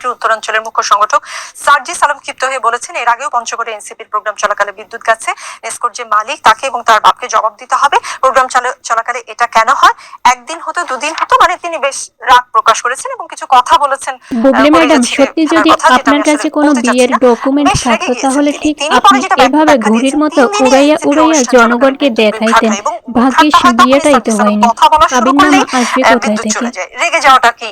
পার্টির উত্তরাঞ্চলের মুখ্য সংগঠক সার্জিস আলম ক্ষিপ্ত হয়ে বলেছেন, এর আগেও পঞ্চগড়ে এনসিপির প্রোগ্রাম চলাকালে বিদ্যুৎ গেছে, নেসকোর যে মালিক তাকে এবং তার বাপকে জবাব দিতে হবে। প্রোগ্রাম চলাকালে এটা কেন হয়, একদিন হতো দুদিন হতো, মানে তিনি বেশ রাগ প্রকাশ করেছেন এবং কিছু কথা বলেছেন। বুবলি ম্যাডাম, সত্যি যদি আপনার কাছে কোনো বিয়ের ডকুমেন্ট থাকতো তাহলে ঠিক আপনি এভাবে ঘুড়ির মতো উড়াইয়া উড়াইয়া জনগণকে দেখাইতেন। ভাগ্যিস বিয়েটাই তো হয়নি, কাবিননামা আসবে কোথায় থেকে? রেগে যাওয়াটা কি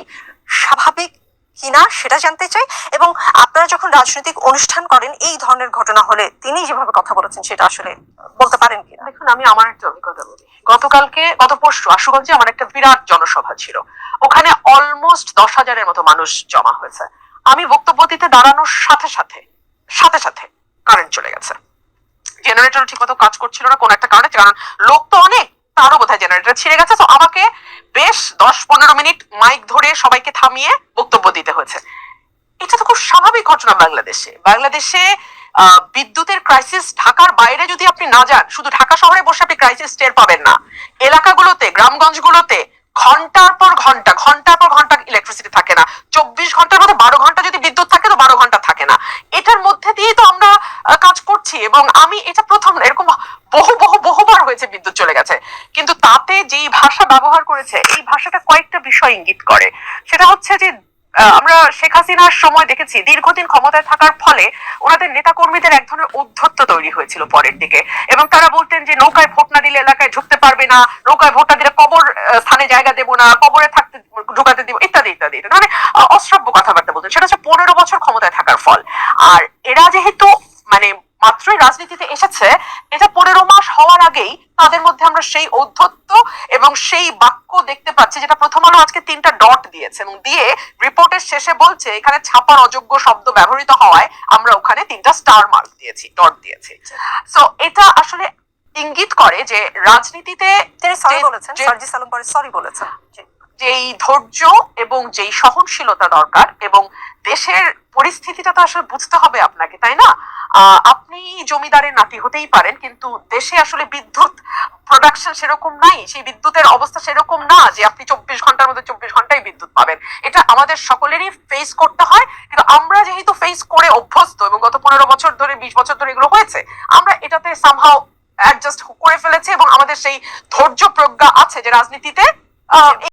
স্বাভাবিক কিনা সেটা জানতে চাই। এবং আপনারা যখন রাজনৈতিক অনুষ্ঠান করেন এই ধরনের ঘটনা হলে তিনি যেভাবে কথা বলেছেন সেটা আসলে বলতে পারেন কিনা? দেখুন, আমি আমার একটা অভিজ্ঞতা বলি। গত পরশু আশুগঞ্জে আমার একটা বিরাট জনসভা ছিল। ওখানে অলমোস্ট 10,000-এর মতো মানুষ জমা হয়েছে। আমি বক্তব্য দিতে দাঁড়ানোর সাথে সাথে কারেন্ট চলে গেছে। জেনারেটর ঠিক মতো কাজ করছিল না কোন একটা কারণে, কারণ লোক তো অনেক, তারও বোধহয় জেনারেটর ছিঁড়ে গেছে। তো আমাকে বেশ 10-15 মিনিট মাইক ধরে সবাইকে থামিয়ে বক্তব্য দিতে হয়েছে। এটা তো খুব স্বাভাবিক ঘটনা বাংলাদেশে বিদ্যুতের ক্রাইসিস ঢাকার বাইরে যদি আপনি না যান, শুধু ঢাকা শহরে বসে আপনি ক্রাইসিস টের পাবেন না। এলাকাগুলোতে, গ্রামগঞ্জগুলোতে ঘন্টার পর ঘন্টা ইলেকট্রিসিটি থাকে না। 24 ঘন্টার মধ্যে 12 ঘন্টা যদি বিদ্যুৎ থাকে তো 12 ঘন্টা থাকে না। এটার মধ্যে দিয়ে তো আমরা কাজ করছি। এবং আমি এটা প্রথম না, এরকম বহুবার হয়েছে বিদ্যুৎ চলে গেছে। কিন্তু তাতে যেই ভাষা ব্যবহার করেছে, এই ভাষাটা কয়েকটা বিষয় ইঙ্গিত করে। সেটা হচ্ছে যে আমরা শেখ হাসিনার সময় দেখেছি দীর্ঘদিন ক্ষমতায় থাকার ফলে ওনাদের নেতা কর্মীদের এক ধরনের ঔদ্ধত্য তৈরি হয়েছিল পরের দিকে। এবং তারা বলতেন যে নৌকায় ভোট না দিলে এলাকায় ঢুকতে পারবে না, নৌকায় ভোট না দিলে কবর স্থানে জায়গা দেবো না, কবরে থাকতে ঢুকাতে দিব, ইত্যাদি ইত্যাদি। মানে অশ্রাব্য কথাবার্তা বলতেন। সেটা হচ্ছে 15 বছর ক্ষমতায় থাকার ফল। আর এরা যেহেতু মানে মাত্রই রাজনীতিতে এসেছে, এটা 15 মাস হওয়ার আগেই তাদের মধ্যে আমরা সেই ঔদ্ধত্য এবং সেই বাক্য দেখতে পাচ্ছি, যেটা প্রথম আলো আজকে 3টা ডট দিয়েছে এবং দিয়ে রিপোর্টের শেষে বলছে এখানে ছাপার অযোগ্য শব্দ ব্যবহৃত হওয়ায় আমরা ওখানে 3টা স্টার মার্ক দিয়েছি, ডট দিয়েছি। সো এটা আসলে ইঙ্গিত করে যে রাজনীতিতে তিনি সরি বলেছেন, সার্জিস আলম পরে সরি বলেছেন, যেই ধৈর্য এবং যেই সহনশীলতা দরকার, এবং দেশের পরিস্থিতিটা তো আসলে বুঝতে হবে আপনাকে, তাই না? আপনি জমিদারের নাতি হতেই পারেন, কিন্তু দেশে আসলে বিদ্যুৎ প্রোডাকশন সেরকম নাই, সেই বিদ্যুতের অবস্থা সেরকম না যে আপনি 24 ঘন্টার মধ্যে 24 ঘন্টাই বিদ্যুৎ পাবেন। এটা আমাদের সকলেরই ফেস করতে হয়। কিন্তু আমরা যেহেতু ফেস করে অভ্যস্ত এবং গত 15 বছর ধরে 20 বছর ধরে এগুলো হয়েছে, আমরা এটাতে সামহাও অ্যাডজাস্ট করে ফেলেছি এবং আমাদের সেই ধৈর্য প্রজ্ঞা আছে যে রাজনীতিতে